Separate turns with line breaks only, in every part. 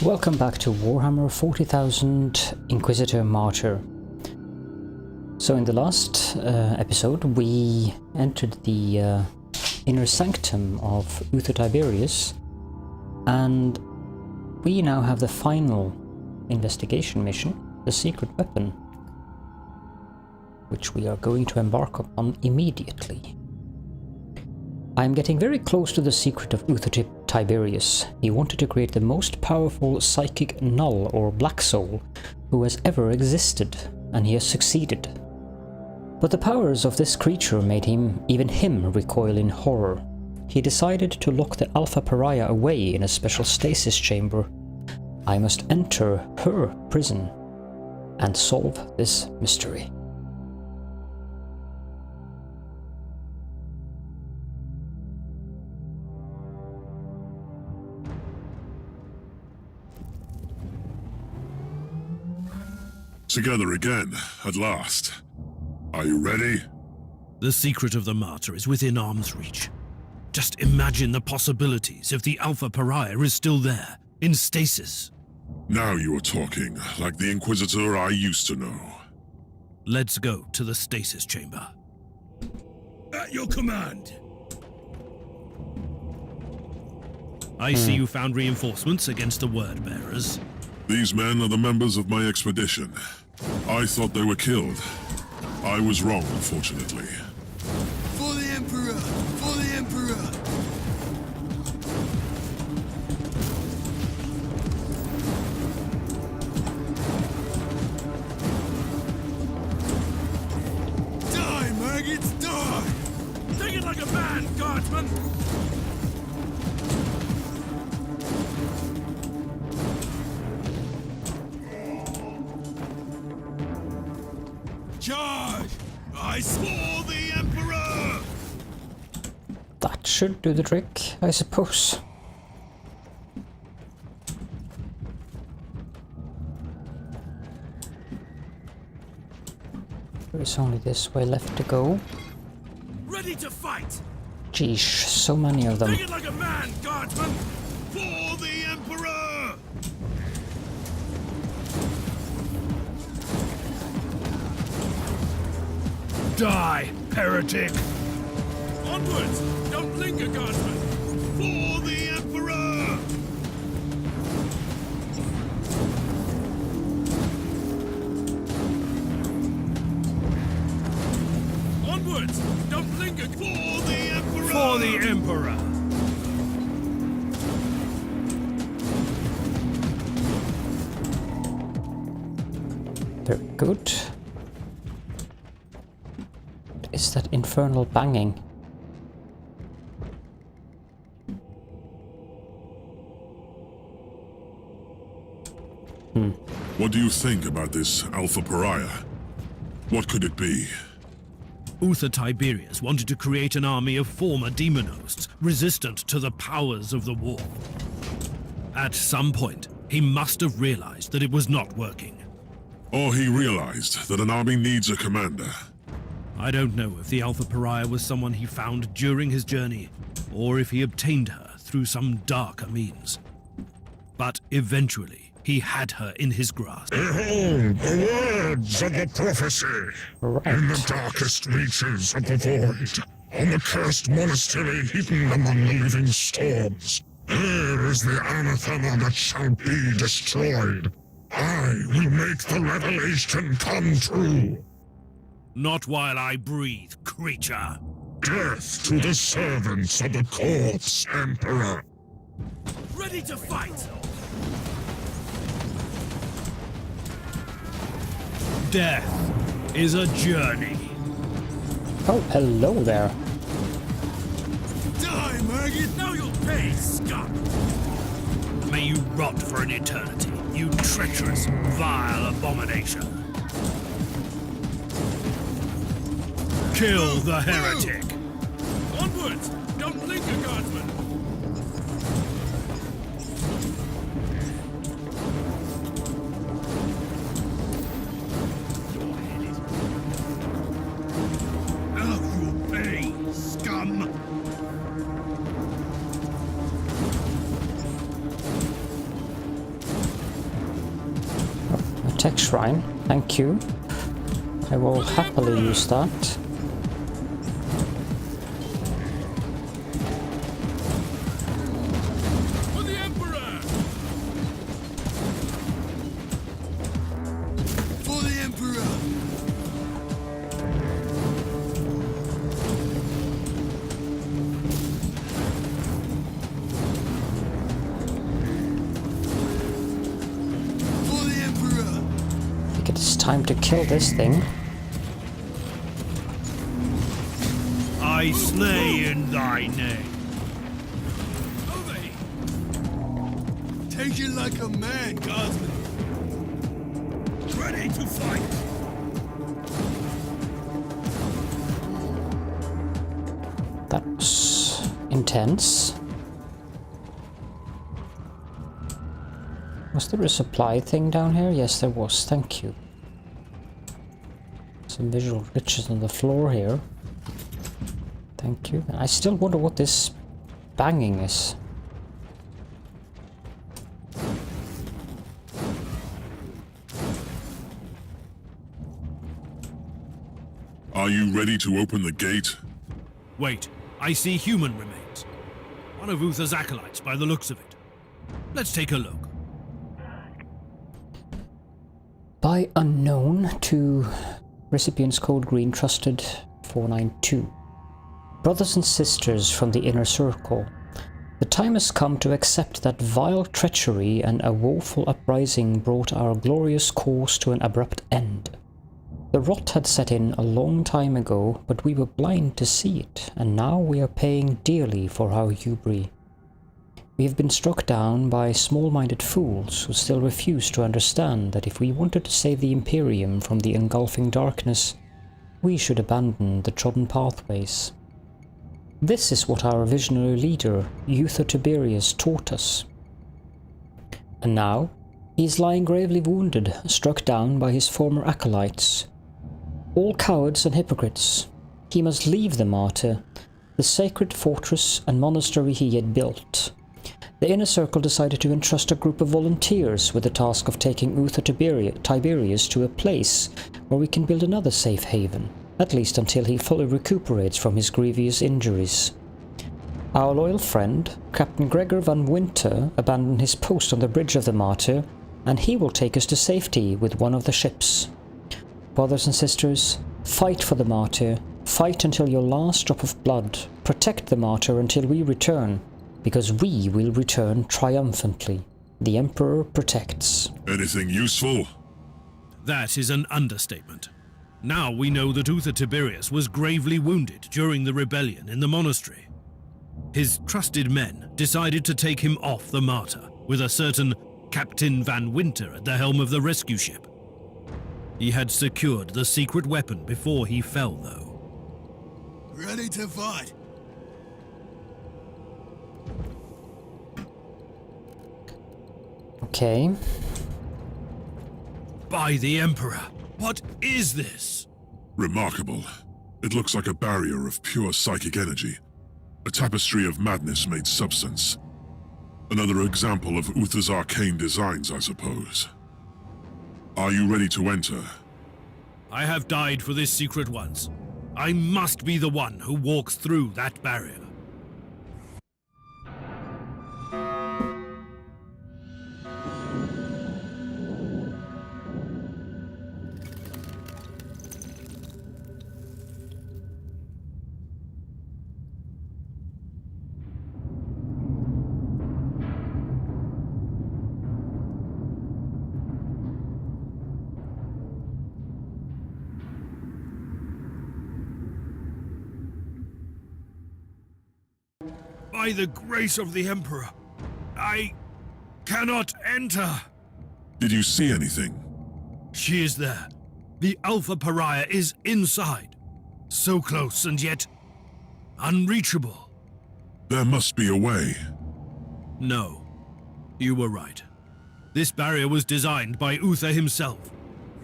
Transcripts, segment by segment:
Welcome back to Warhammer 40,000 Inquisitor Martyr. So in the last episode we entered the inner sanctum of Tiberius, and we now have the final investigation mission, the secret weapon, which we are going to embark upon immediately. I am getting very close to the secret of Tiberius. He wanted to create the most powerful psychic null or black soul who has ever existed, and he has succeeded. But the powers of this creature made even him recoil in horror. He decided to lock the Alpha Pariah away in a special stasis chamber. I must enter her prison and solve this mystery.
Together again, at last. Are you ready?
The secret of the Martyr is within arm's reach. Just imagine the possibilities if the Alpha Pariah is still there, in stasis.
Now you are talking, like the Inquisitor I used to know.
Let's go to the stasis chamber. At your command! I see you found reinforcements against the word bearers.
These men are the members of my expedition. I thought they were killed. I was wrong, unfortunately.
For the Emperor! For the Emperor! Die, maggots, die!
Take it like a man, guardsman!
Charge! I swore the Emperor!
That should do the trick, I suppose. There is only this way left to go.
Ready to fight!
Geesh, so many of them.
Take it like a man, guardsman!
For the Emperor!
Die, heretic!
Onwards! Don't linger, guardsmen! For the Emperor! Onwards! Don't linger! For the Emperor!
For the Emperor!
Very good. What is that infernal banging?
What do you think about this Alpha Pariah? What could it be?
Tiberius wanted to create an army of former demon hosts, resistant to the powers of the war. At some point, he must have realized that it was not working.
Or he realized that an army needs a commander.
I don't know if the Alpha Pariah was someone he found during his journey, or if he obtained her through some darker means. But eventually, he had her in his grasp.
Behold the words of the prophecy!
Right.
In the darkest reaches of the void, on the cursed monastery hidden among the living storms, there is the anathema that shall be destroyed. I will make the revelation come true.
Not while I breathe, creature!
Death to the servants of the corpse emperor!
Ready to fight! Death is a journey.
Oh, hello there.
Die, maggot!
Now you'll pay, scum! May you rot for an eternity, you treacherous, vile abomination. Kill the heretic!
Onwards! Don't linger, guardsmen!
Now you'll pay, scum!
tech shrine. Thank you. I will happily use that.
For the Emperor! For the Emperor! For the Emperor!
I think it's time to kill this thing.
I slay in thy name.
Obey! Take it like a man, guardsman! Ready to fight!
That was intense. Was there a supply thing down here? Yes, there was. Thank you. Some visual glitches on the floor here. Thank you. I still wonder what this banging is.
Are you ready to open the gate?
Wait, I see human remains. One of Uther's acolytes by the looks of it. Let's take a look.
By unknown to recipient's code green trusted 492. Brothers and sisters from the inner circle, the time has come to accept that vile treachery and a woeful uprising brought our glorious course to an abrupt end. The rot had set in a long time ago, but we were blind to see it, and now we are paying dearly for our hubris. We have been struck down by small-minded fools who still refuse to understand that if we wanted to save the Imperium from the engulfing darkness, we should abandon the trodden pathways. This is what our visionary leader, Uther Tiberius, taught us. And now, he is lying gravely wounded, struck down by his former acolytes. All cowards and hypocrites. He must leave the Martyr, the sacred fortress and monastery he had built. The inner circle decided to entrust a group of volunteers with the task of taking Uther Tiberius to a place where we can build another safe haven. At least until he fully recuperates from his grievous injuries. Our loyal friend, Captain Gregor van Winter, abandoned his post on the bridge of the Martyr, and he will take us to safety with one of the ships. Brothers and sisters, fight for the Martyr, fight until your last drop of blood, protect the Martyr until we return, because we will return triumphantly. The Emperor protects.
Anything useful?
That is an understatement. Now we know that Uther Tiberius was gravely wounded during the rebellion in the monastery. His trusted men decided to take him off the Martyr, with a certain Captain Van Winter at the helm of the rescue ship. He had secured the secret weapon before he fell, though.
Ready to fight!
Okay.
By the Emperor! What is this?
Remarkable. It looks like a barrier of pure psychic energy. A tapestry of madness made substance. Another example of Uther's arcane designs, I suppose. Are you ready to enter?
I have died for this secret once. I must be the one who walks through that barrier. By the grace of the Emperor, I cannot enter.
Did you see anything?
She is there. The Alpha Pariah is inside. So close and yet unreachable.
There must be a way.
No, you were right. This barrier was designed by Uther himself,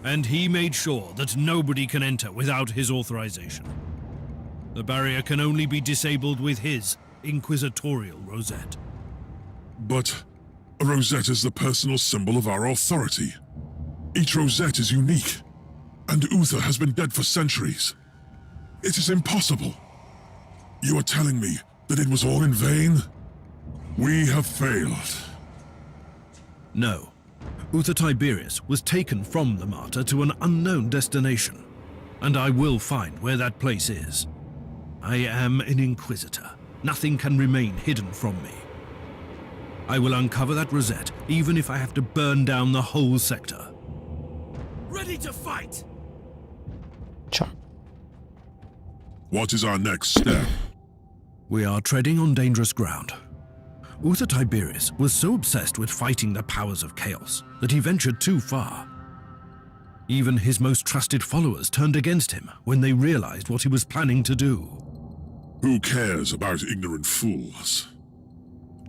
and he made sure that nobody can enter without his authorization. The barrier can only be disabled with his inquisitorial rosette.
But a rosette is the personal symbol of our authority. Each rosette is unique, and Uther has been dead for centuries. It is impossible. You are telling me that it was all in vain? We have failed.
No. Uther Tiberius was taken from the Martyr to an unknown destination, and I will find where that place is. I am an Inquisitor. Nothing can remain hidden from me. I will uncover that rosette, even if I have to burn down the whole sector.
Ready to fight!
Sure.
What is our next step?
We are treading on dangerous ground. Uther Tiberius was so obsessed with fighting the powers of chaos that he ventured too far. Even his most trusted followers turned against him when they realized what he was planning to do.
Who cares about ignorant fools?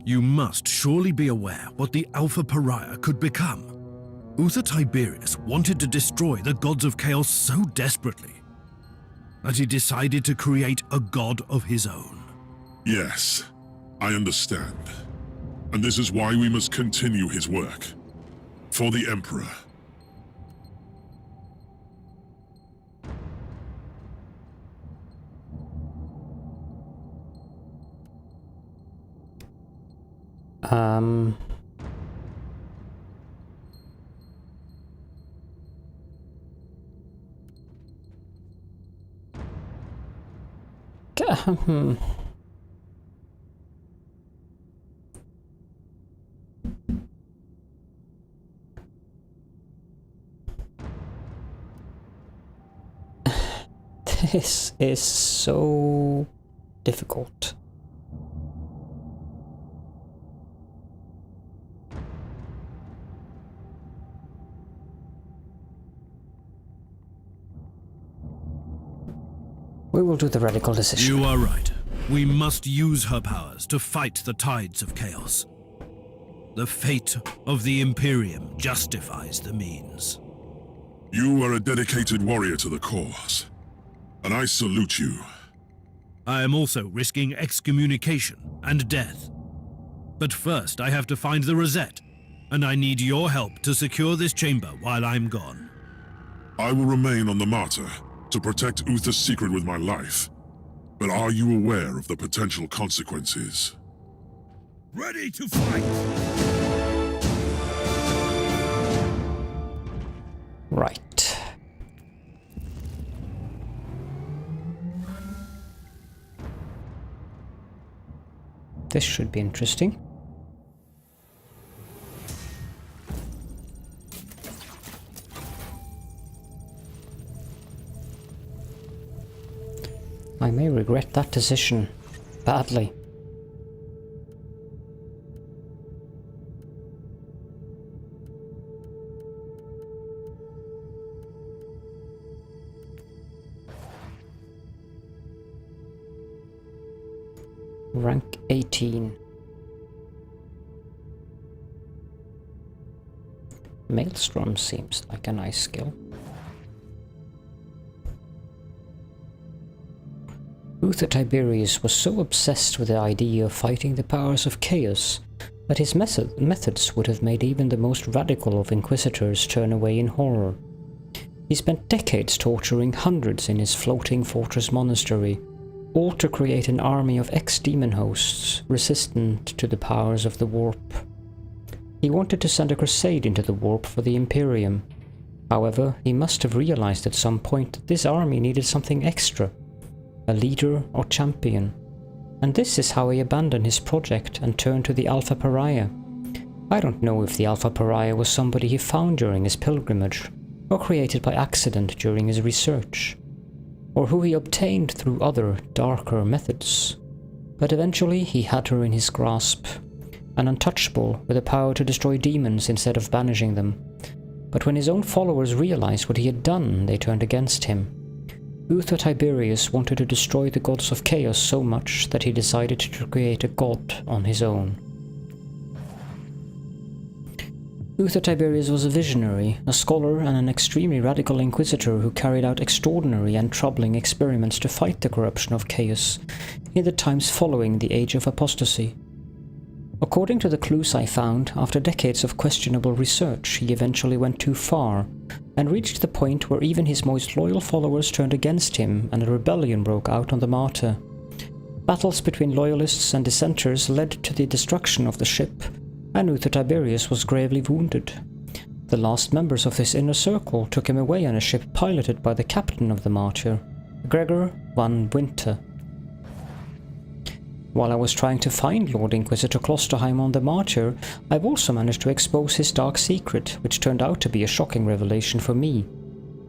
You must surely be aware what the Alpha Pariah could become. Uther Tiberius wanted to destroy the gods of chaos so desperately that he decided to create a god of his own.
Yes, I understand. And this is why we must continue his work. For the Emperor.
This is so difficult. We will do the radical decision.
You are right. We must use her powers to fight the tides of chaos. The fate of the Imperium justifies the means.
You are a dedicated warrior to the cause, and I salute you.
I am also risking excommunication and death. But first I have to find the rosette, and I need your help to secure this chamber while I'm gone.
I will remain on the Martyr to protect Uther's secret with my life. But are you aware of the potential consequences?
Ready to fight!
Right. This should be interesting. I may regret that decision badly. Rank 18. Maelstrom seems like a nice skill. Uther Tiberius was so obsessed with the idea of fighting the powers of chaos that his methods would have made even the most radical of inquisitors turn away in horror. He spent decades torturing hundreds in his floating fortress-monastery, all to create an army of ex-demon hosts resistant to the powers of the warp. He wanted to send a crusade into the warp for the Imperium. However, he must have realized at some point that this army needed something extra. A leader or champion, and this is how he abandoned his project and turned to the Alpha Pariah. I don't know if the Alpha Pariah was somebody he found during his pilgrimage, or created by accident during his research, or who he obtained through other, darker methods. But eventually he had her in his grasp, an untouchable with the power to destroy demons instead of banishing them. But when his own followers realized what he had done, they turned against him. Uther Tiberius wanted to destroy the gods of chaos so much that he decided to create a god on his own. Uther Tiberius was a visionary, a scholar and an extremely radical inquisitor who carried out extraordinary and troubling experiments to fight the corruption of chaos in the times following the Age of Apostasy. According to the clues I found, after decades of questionable research, he eventually went too far, and reached the point where even his most loyal followers turned against him and a rebellion broke out on the Martyr. Battles between loyalists and dissenters led to the destruction of the ship, and Uther Tiberius was gravely wounded. The last members of his inner circle took him away on a ship piloted by the captain of the Martyr, Gregor van Winter. While I was trying to find Lord Inquisitor Klosterheim on the Martyr, I've also managed to expose his dark secret, which turned out to be a shocking revelation for me.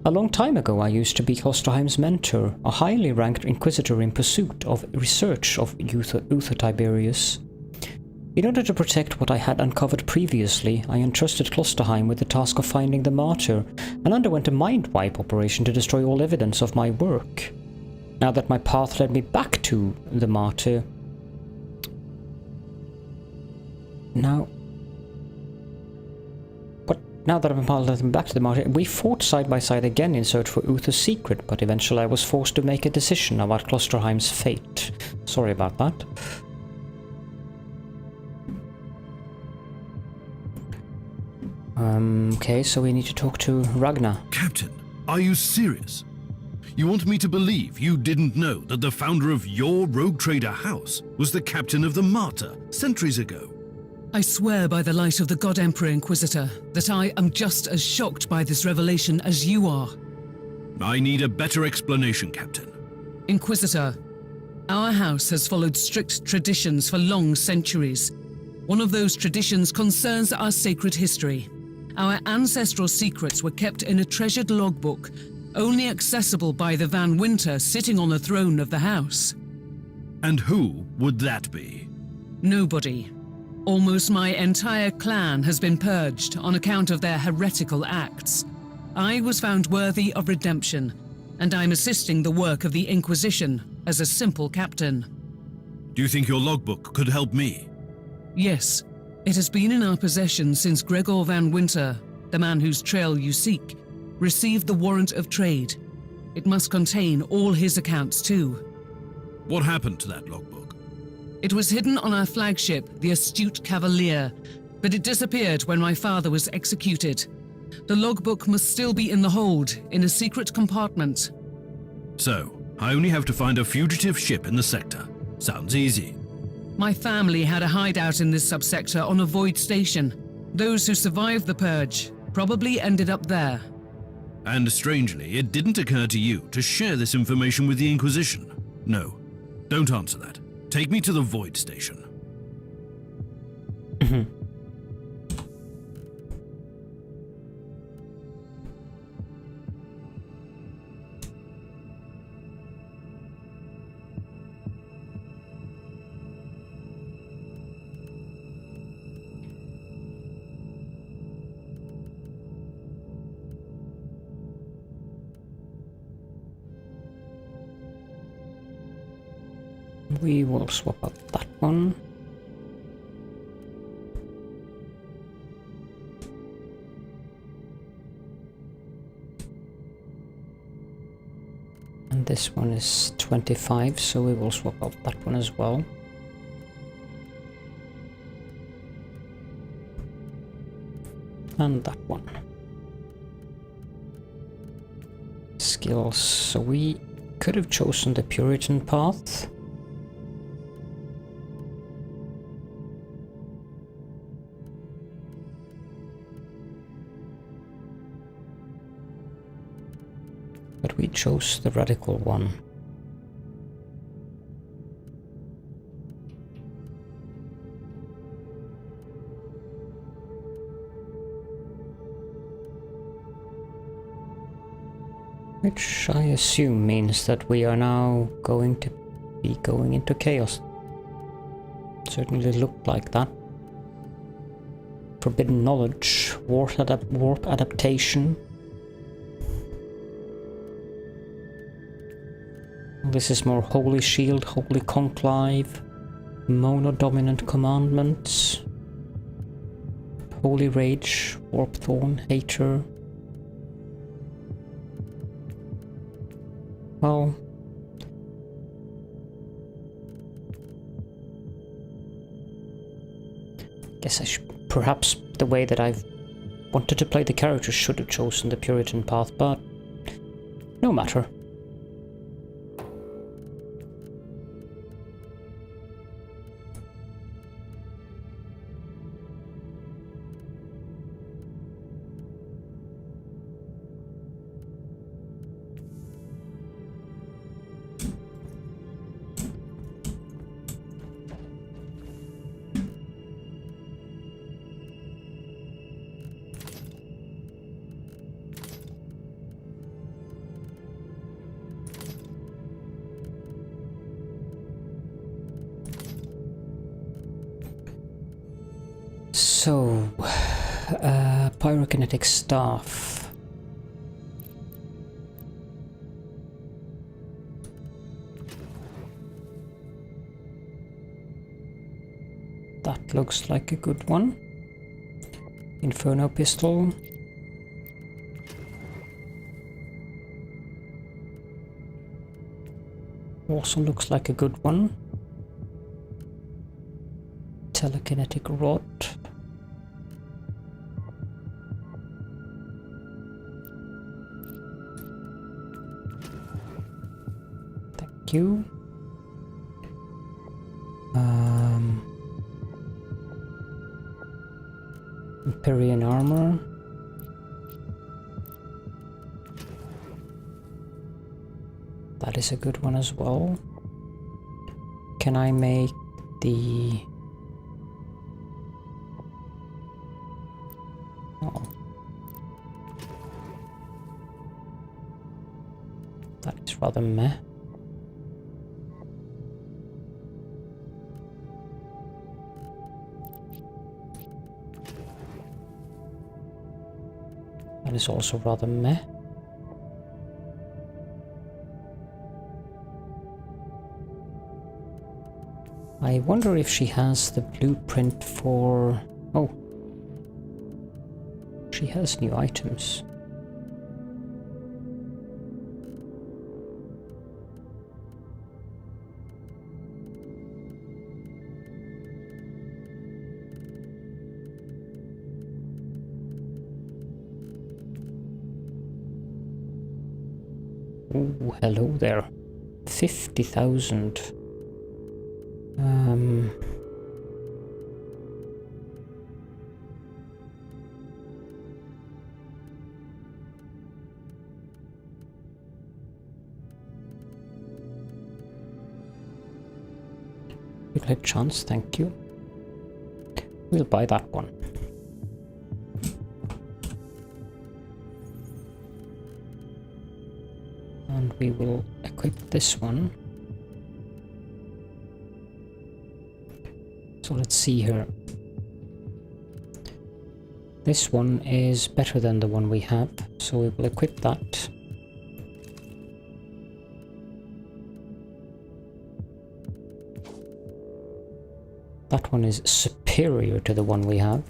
A long time ago I used to be Klosterheim's mentor, a highly ranked Inquisitor in pursuit of research of Uther Tiberius. In order to protect what I had uncovered previously, I entrusted Klosterheim with the task of finding the Martyr, and underwent a mind wipe operation to destroy all evidence of my work. Now that my path led me back to the Martyr, Now that I'm back to the Martyr, we fought side by side again in search for Uther's secret, but eventually I was forced to make a decision about Klosterheim's fate. Sorry about that. Okay, so we need to talk to Ragnar.
Captain, are you serious? You want me to believe you didn't know that the founder of your rogue trader house was the captain of the Martyr centuries ago?
I swear by the light of the God Emperor Inquisitor that I am just as shocked by this revelation as you are.
I need a better explanation, Captain.
Inquisitor, our house has followed strict traditions for long centuries. One of those traditions concerns our sacred history. Our ancestral secrets were kept in a treasured logbook, only accessible by the Van Winter sitting on the throne of the house.
And who would that be?
Nobody. Almost my entire clan has been purged on account of their heretical acts. I was found worthy of redemption, and I'm assisting the work of the Inquisition as a simple captain.
Do you think your logbook could help me?
Yes, it has been in our possession since Gregor van Winter, the man whose trail you seek, received the warrant of trade. It must contain all his accounts too.
What happened to that logbook?
It was hidden on our flagship, the Astute Cavalier, but it disappeared when my father was executed. The logbook must still be in the hold, in a secret compartment.
So, I only have to find a fugitive ship in the sector. Sounds easy.
My family had a hideout in this subsector on a void station. Those who survived the Purge probably ended up there.
And strangely, it didn't occur to you to share this information with the Inquisition. No, don't answer that. Take me to the void station.
We will swap out that one. And this one is 25, so we will swap out that one as well. And that one. Skills. So we could have chosen the Puritan path. But we chose the radical one. Which I assume means that we are now going to be going into chaos. Certainly looked like that. Forbidden knowledge, warp adaptation. This is more Holy Shield, Holy Conclave, Mono-Dominant Commandments, Holy Rage, Warp Thorn, Hater. Well, Guess perhaps the way that I've wanted to play the character should have chosen the Puritan path, but no matter. So, pyrokinetic staff. That looks like a good one. Inferno pistol. Also looks like a good one. Telekinetic rod. Thank you. Imperium armor. That is a good one as well. Can I make the... Oh. That is rather meh. That is also rather meh. I wonder if she has the blueprint for... Oh. She has new items. Oh, hello there. 50,000. Nuclear chance, thank you. We'll buy that one. And we will equip this one. So let's see here. This one is better than the one we have, so we will equip that. That one is superior to the one we have.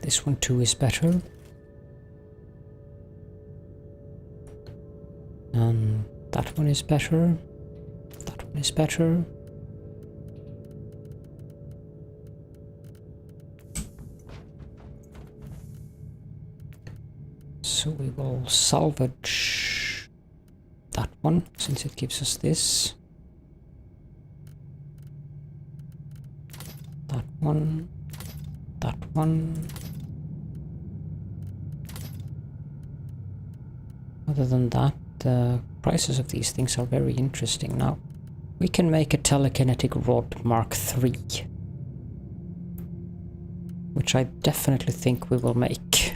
This one too is better. And that one is better. That one is better. So we will salvage that one since it gives us this. That one. That one. Other than that, the prices of these things are very interesting. Now, we can make a telekinetic rod Mark III, which I definitely think we will make.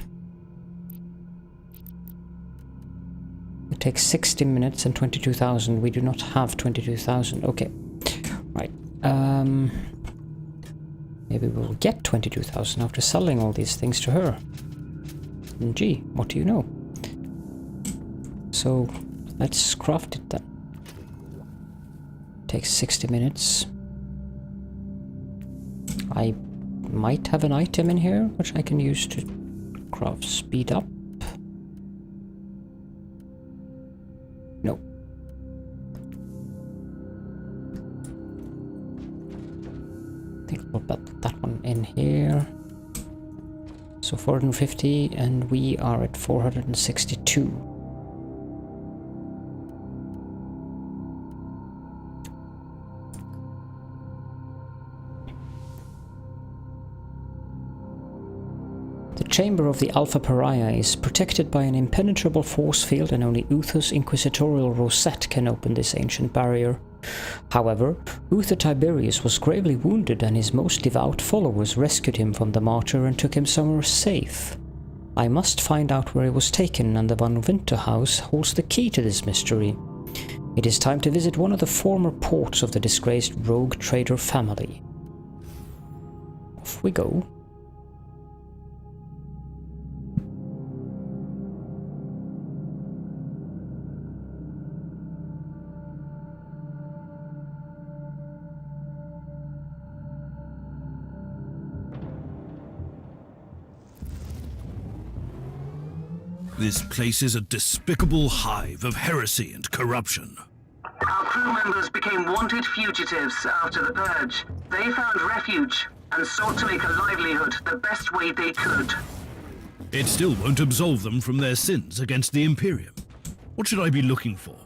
It takes 60 minutes and 22,000. We do not have 22,000. Okay, right. Maybe we'll get 22,000 after selling all these things to her. Gee, what do you know? So let's craft it then. Takes 60 minutes. I might have an item in here which I can use to craft speed up. No. I think we'll put that one in here. So 450 and we are at 462. The chamber of the Alpha Pariah is protected by an impenetrable force field, and only Uther's inquisitorial rosette can open this ancient barrier. However, Uther Tiberius was gravely wounded, and his most devout followers rescued him from the Martyr and took him somewhere safe. I must find out where he was taken, and the Van Winter house holds the key to this mystery. It is time to visit one of the former ports of the disgraced rogue trader family. Off we go.
This place is a despicable hive of heresy and corruption.
Our crew members became wanted fugitives after the Purge. They found refuge and sought to make a livelihood the best way they could.
It still won't absolve them from their sins against the Imperium. What should I be looking for?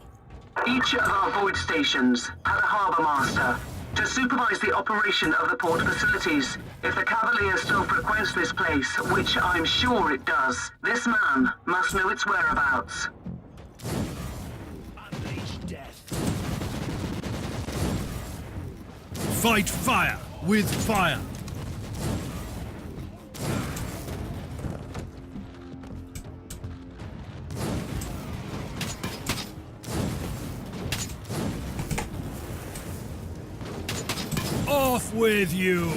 Each of our void stations had a harbour master to supervise the operation of the port facilities. If the Cavalier still frequents this place, which I'm sure it does, this man must know its whereabouts.
Fight fire with fire! Off with you!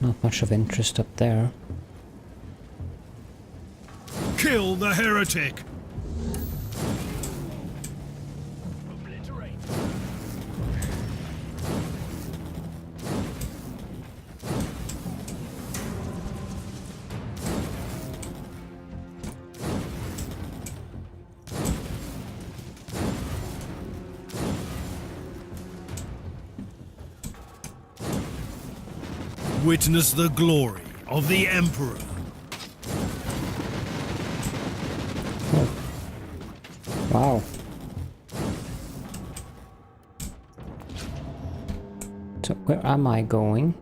Not much of interest up there.
Kill the heretic! Witness the glory of the Emperor.
Oh. Wow. So where am I going?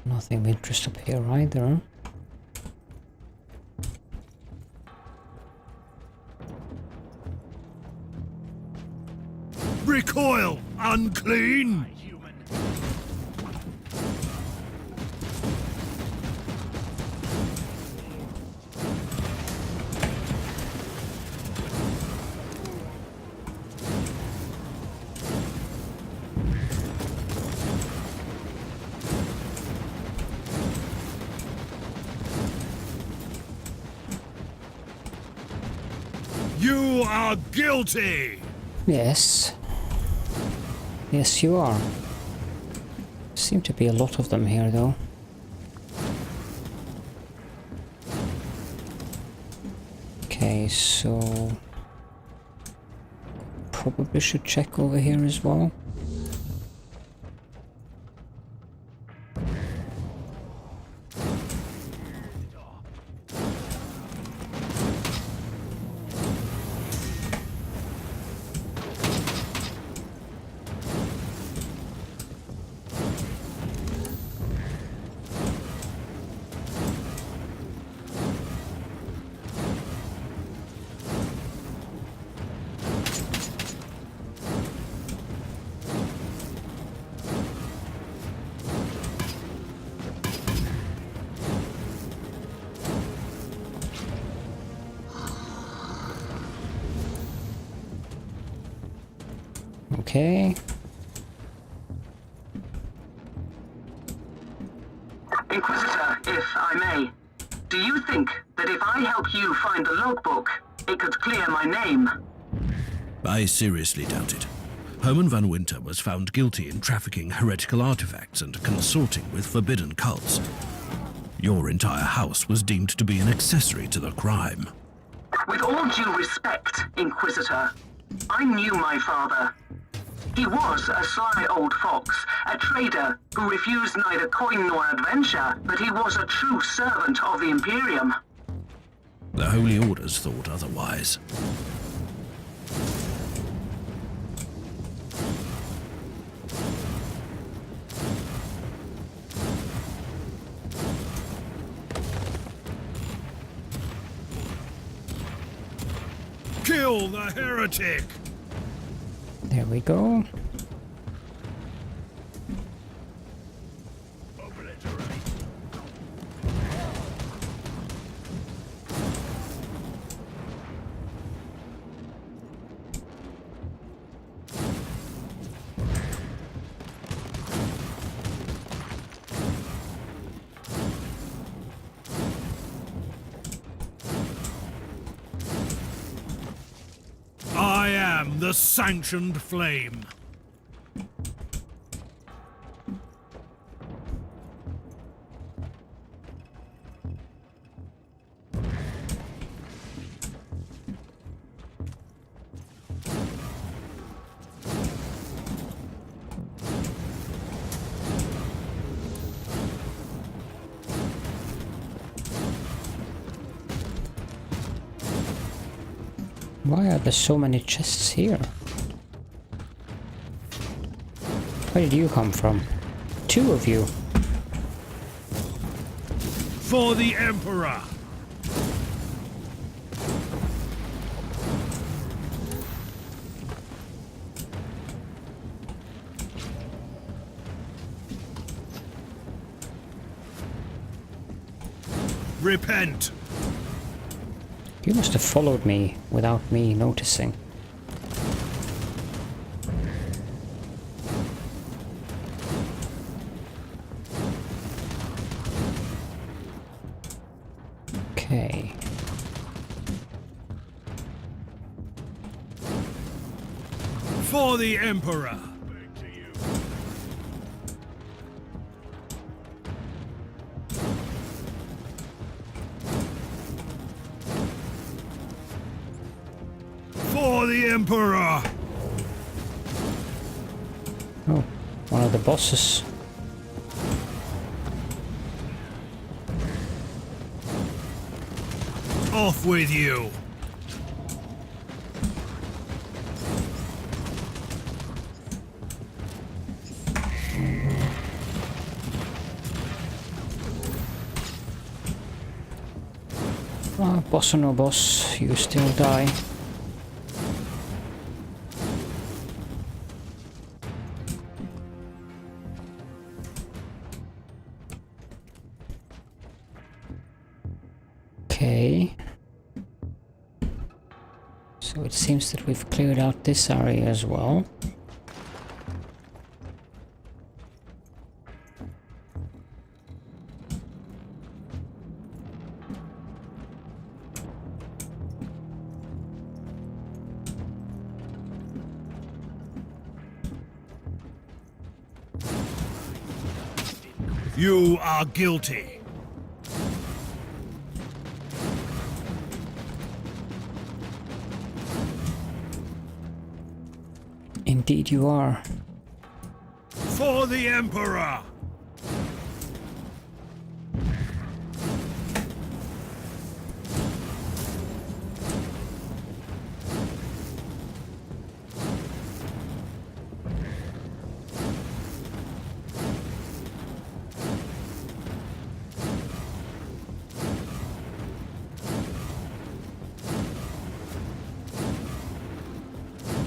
Nothing of interest up here either.
Recoil, unclean! You are guilty!
Yes. Yes, you are. Seem to be a lot of them here, though. Okay, so... probably should check over here as well. Okay.
Inquisitor, if I may, do you think that if I help you find the logbook, it could clear my name?
I seriously doubt it. Herman van Winter was found guilty in trafficking heretical artifacts and consorting with forbidden cults. Your entire house was deemed to be an accessory to the crime.
With all due respect, Inquisitor, I knew my father. He was a sly old fox, a trader who refused neither coin nor adventure, but he was a true servant of the Imperium.
The Holy Orders thought otherwise.
Kill the heretic!
There we go.
I am the sanctioned flame.
Why are there so many chests here? Where did you come from? Two of you.
For the Emperor! Repent!
You must have followed me without me noticing. Okay.
For the Emperor! For the Emperor!
Oh, one of the bosses.
Off with you!
Ah, boss or no boss, you still die. Okay. So it seems that we've cleared out this area as well.
You are guilty.
Indeed you are.
For the Emperor!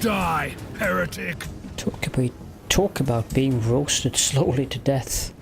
Die, heretic!
Talk about being roasted slowly to death.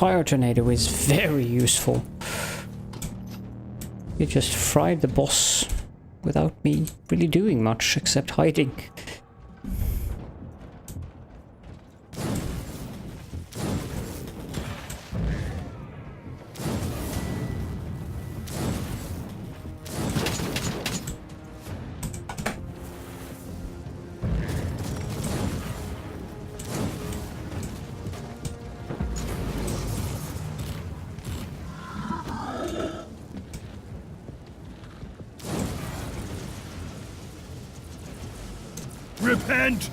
fire tornado is very useful. You just fried the boss without me really doing much except hiding.
Repent!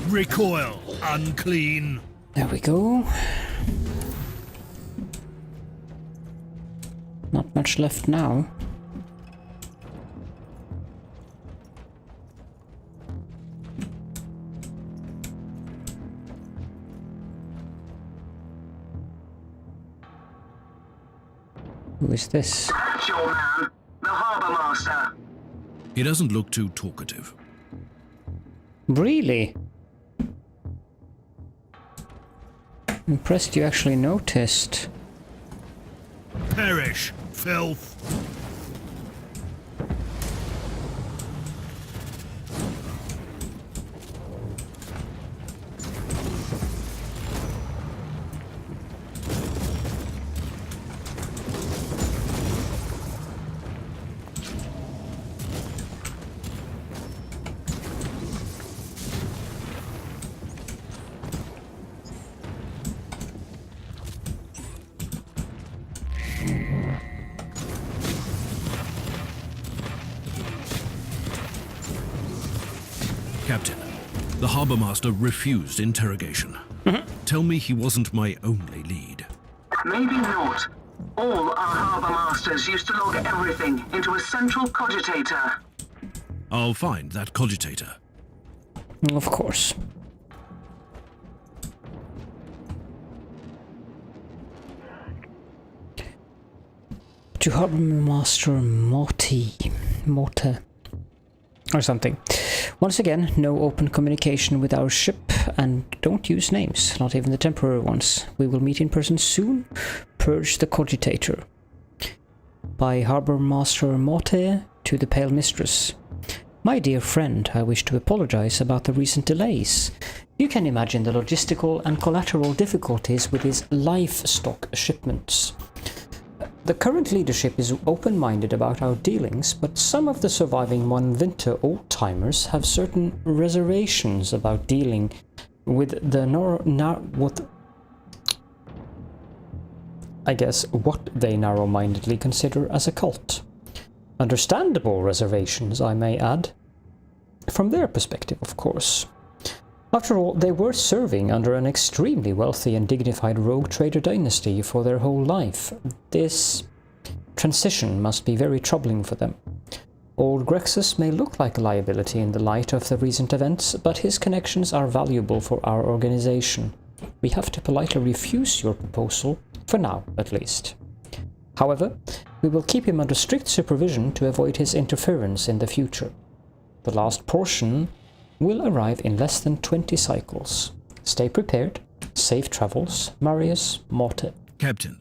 Recoil, unclean.
There we go. Not much left now. Who is this?
That's your man, the harbour master.
He doesn't look too talkative.
Really? Impressed you actually noticed.
Perish, filth! Captain, the harbour master refused interrogation. Tell me he wasn't my only lead.
Maybe not. All our harbour masters used to log everything into a central cogitator.
I'll find that cogitator.
Of course. To Harbour Master Martyr or something. Once again, no open communication with our ship, and don't use names, not even the temporary ones. We will meet in person soon. Purge the cogitator. By Harbour Master Martyr to the Pale Mistress. My dear friend, I wish to apologize about the recent delays. You can imagine the logistical and collateral difficulties with his livestock shipments. The current leadership is open-minded about our dealings, but some of the surviving One Winter old-timers have certain reservations about dealing with the what they narrow-mindedly consider as a cult. Understandable reservations, I may add. From their perspective, of course. After all, they were serving under an extremely wealthy and dignified rogue trader dynasty for their whole life. This transition must be very troubling for them. Old Grexus may look like a liability in the light of the recent events, but his connections are valuable for our organization. We have to politely refuse your proposal, for now at least. However, we will keep him under strict supervision to avoid his interference in the future. The last portion will arrive in less than 20 cycles. Stay prepared. Safe travels, Marius Martyr.
Captain,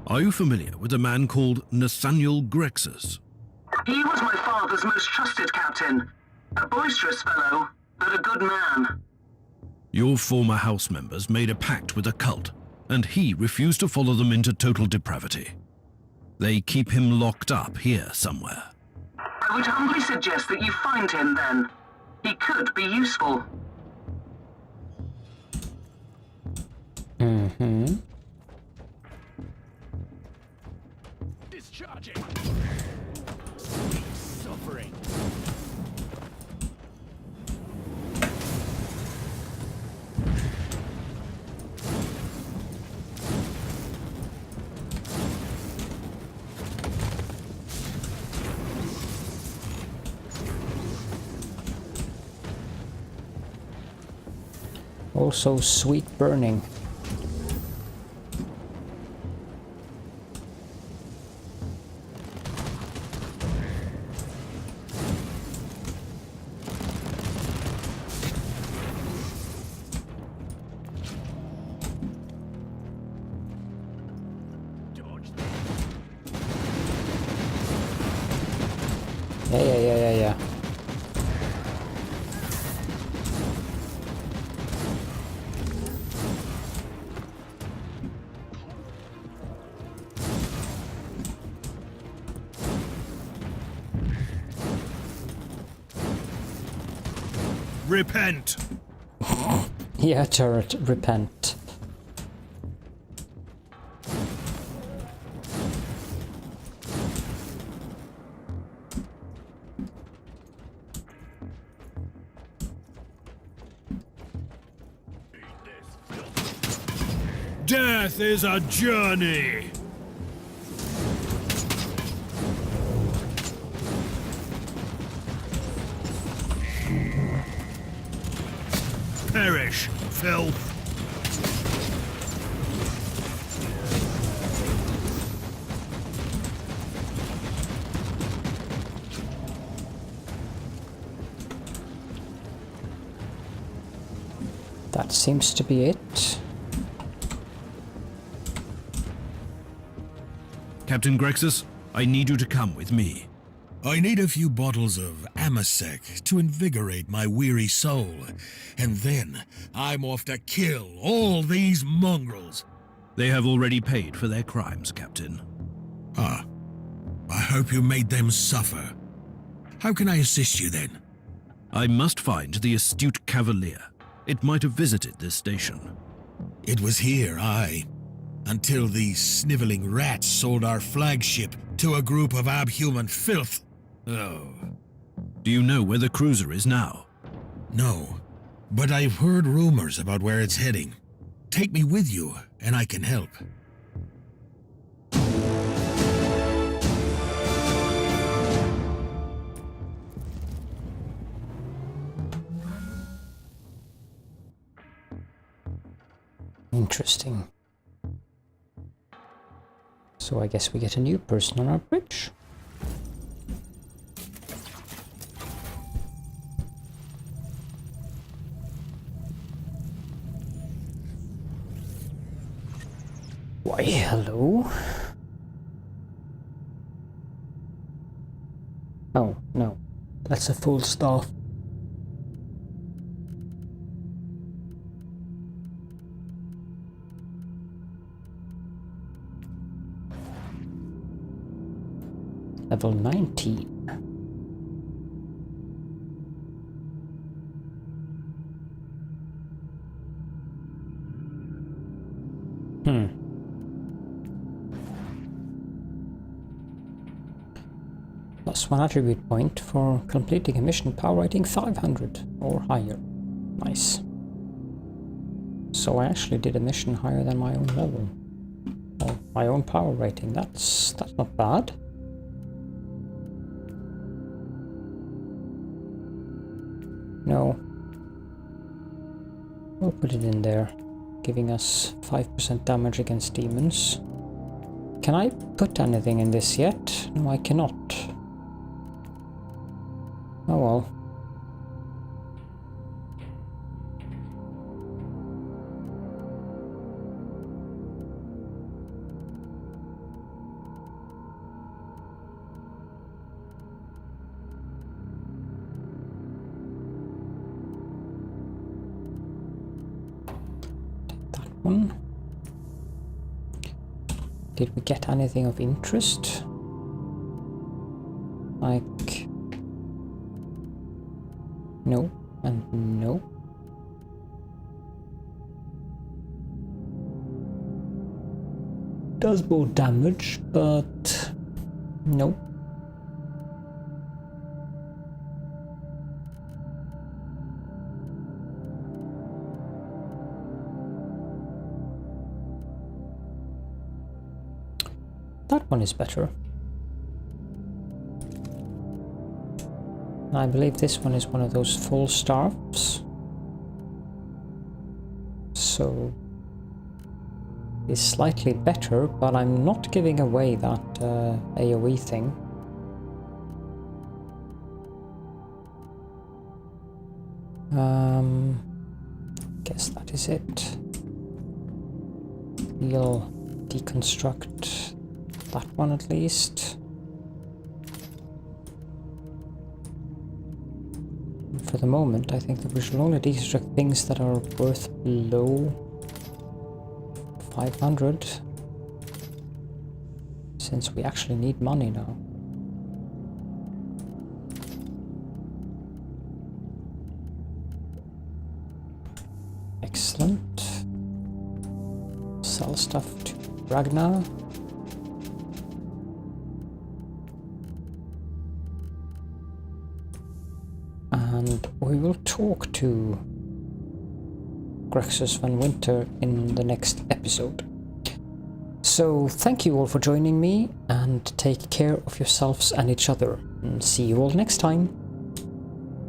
are you familiar with a man called Nathaniel Grexus?
He was my father's most trusted captain. A boisterous fellow, but a good man.
Your former house members made a pact with a cult, and he refused to follow them into total depravity. They keep him locked up here somewhere.
I would humbly suggest that you find him then. He could be useful.
Discharging. Suffering.
Also sweet burning. Yeah.
Repent!
Yeah, turret, repent.
Death is a journey! Perish, filth!
That seems to be it.
Captain Grexus, I need you to come with me.
I need a few bottles of Amasec to invigorate my weary soul, and then I'm off to kill all these mongrels.
They have already paid for their crimes, Captain.
Ah, I hope you made them suffer. How can I assist you then?
I must find the astute cavalier. It might have visited this station.
It was here, aye, until these sniveling rats sold our flagship to a group of abhuman filth. Oh.
Do you know where the cruiser is now?
No, but I've heard rumors about where it's heading. Take me with you, and I can help.
Interesting. So I guess we get a new person on our bridge. Why, hello? Oh, no. That's a full staff. Level 19. +1 attribute point for completing a mission power rating 500 or higher. Nice. So I actually did a mission higher than my own level. Or my own power rating. That's not bad. No. We'll put it in there, giving us 5% damage against demons. Can I put anything in this yet? No, I cannot. Oh well. One. Did we get anything of interest? Like... no, and no. Does more damage, but... no. That one is better. I believe this one is one of those full staffs. also is slightly better, but I'm not giving away that AoE thing. Guess that is it. We'll deconstruct that one at least. For the moment, I think that we should only deconstruct things that are worth below 500, since we actually need money now. Excellent. Sell stuff to Ragnar. And we will talk to Grexus van Winter in the next episode. So thank you all for joining me, and take care of yourselves and each other. And see you all next time.